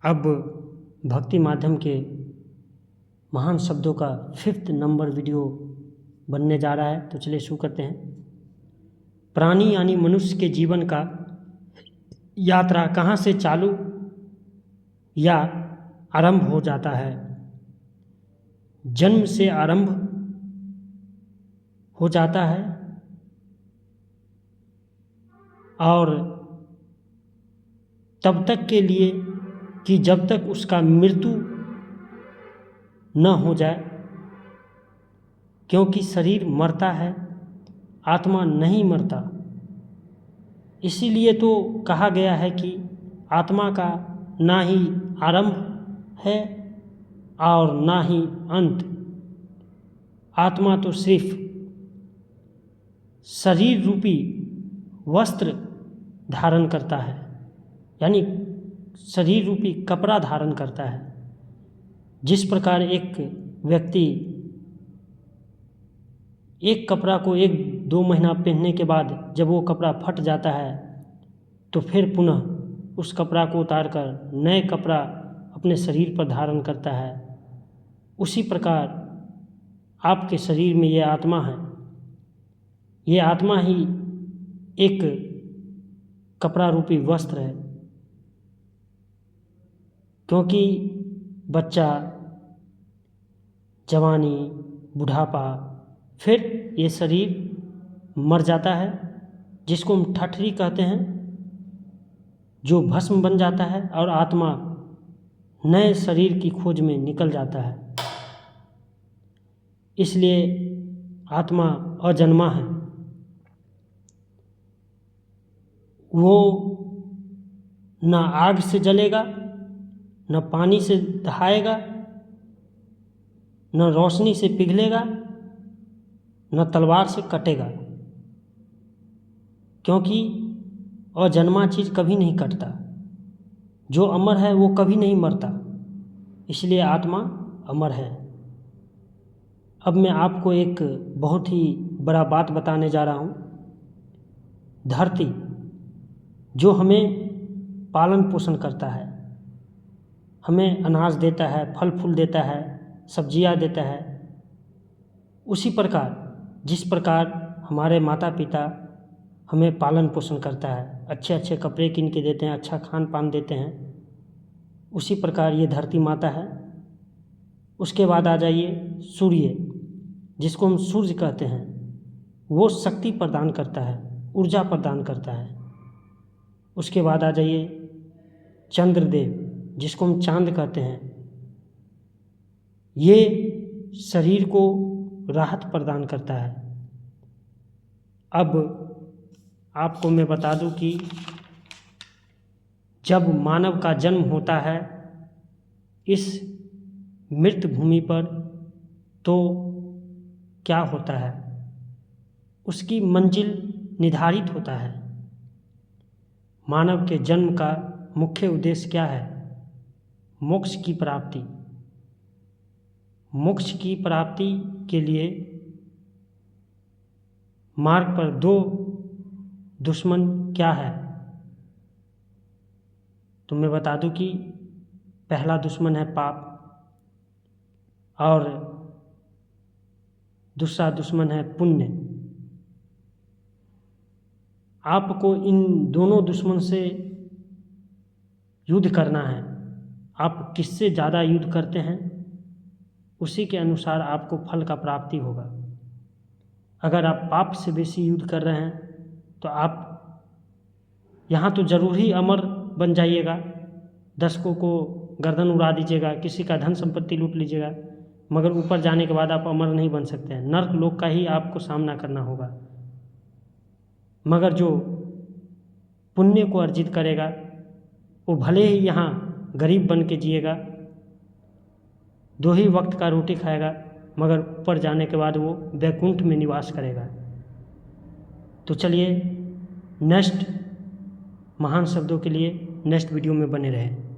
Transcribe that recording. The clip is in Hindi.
अब भक्ति माध्यम के महान शब्दों का 5th नंबर वीडियो बनने जा रहा है, तो चलिए शुरू करते हैं। प्राणी यानी मनुष्य के जीवन का यात्रा कहाँ से चालू या आरंभ हो जाता है। जन्म से आरंभ हो जाता है और तब तक के लिए कि जब तक उसका मृत्यु न हो जाए, क्योंकि शरीर मरता है, आत्मा नहीं मरता। इसीलिए तो कहा गया है कि आत्मा का ना ही आरंभ है और ना ही अंत। आत्मा तो सिर्फ शरीर रूपी वस्त्र धारण करता है, यानी शरीर रूपी कपड़ा धारण करता है। जिस प्रकार एक व्यक्ति एक कपड़ा को 1-2 महीना पहनने के बाद जब वो कपड़ा फट जाता है तो फिर पुनः उस कपड़ा को उतार कर नए कपड़ा अपने शरीर पर धारण करता है, उसी प्रकार आपके शरीर में ये आत्मा है। ये आत्मा ही एक कपड़ा रूपी वस्त्र है, क्योंकि बच्चा, जवानी, बुढ़ापा, फिर ये शरीर मर जाता है, जिसको हम ठठरी कहते हैं, जो भस्म बन जाता है और आत्मा नए शरीर की खोज में निकल जाता है। इसलिए आत्मा अजन्मा है। वो न आग से जलेगा, न पानी से दहाएगा, न रोशनी से पिघलेगा, न तलवार से कटेगा, क्योंकि अजन्मा चीज़ कभी नहीं कटता। जो अमर है वो कभी नहीं मरता, इसलिए आत्मा अमर है। अब मैं आपको एक बहुत ही बड़ा बात बताने जा रहा हूँ। धरती जो हमें पालन पोषण करता है, हमें अनाज देता है, फल फूल देता है, सब्जियाँ देता है, उसी प्रकार जिस प्रकार हमारे माता पिता हमें पालन पोषण करता है, अच्छे अच्छे कपड़े किन के देते हैं, अच्छा खान पान देते हैं, उसी प्रकार ये धरती माता है। उसके बाद आ जाइए सूर्य, जिसको हम सूर्य कहते हैं। वो शक्ति प्रदान करता है, ऊर्जा प्रदान करता है। उसके बाद आ जाइए चंद्रदेव, जिसको हम चांद कहते हैं। ये शरीर को राहत प्रदान करता है। अब आपको मैं बता दूं कि जब मानव का जन्म होता है इस मृत भूमि पर, तो क्या होता है, उसकी मंजिल निर्धारित होता है। मानव के जन्म का मुख्य उद्देश्य क्या है? मोक्ष की प्राप्ति। मोक्ष की प्राप्ति के लिए मार्ग पर 2 दुश्मन क्या है? तो मैं बता दूं कि पहला दुश्मन है पाप और दूसरा दुश्मन है पुण्य। आपको इन दोनों दुश्मन से युद्ध करना है। आप किससे ज़्यादा युद्ध करते हैं, उसी के अनुसार आपको फल का प्राप्ति होगा। अगर आप पाप से बेसी युद्ध कर रहे हैं तो आप यहाँ तो जरूर ही अमर बन जाइएगा, दर्शकों को गर्दन उड़ा दीजिएगा, किसी का धन संपत्ति लूट लीजिएगा, मगर ऊपर जाने के बाद आप अमर नहीं बन सकते हैं। नर्क लोक का ही आपको सामना करना होगा। मगर जो पुण्य को अर्जित करेगा वो भले ही यहाँ गरीब बन के जिएगा, 2 ही वक्त का रोटी खाएगा, मगर ऊपर जाने के बाद वो वैकुंठ में निवास करेगा। तो चलिए नेक्स्ट महान शब्दों के लिए नेक्स्ट वीडियो में बने रहें।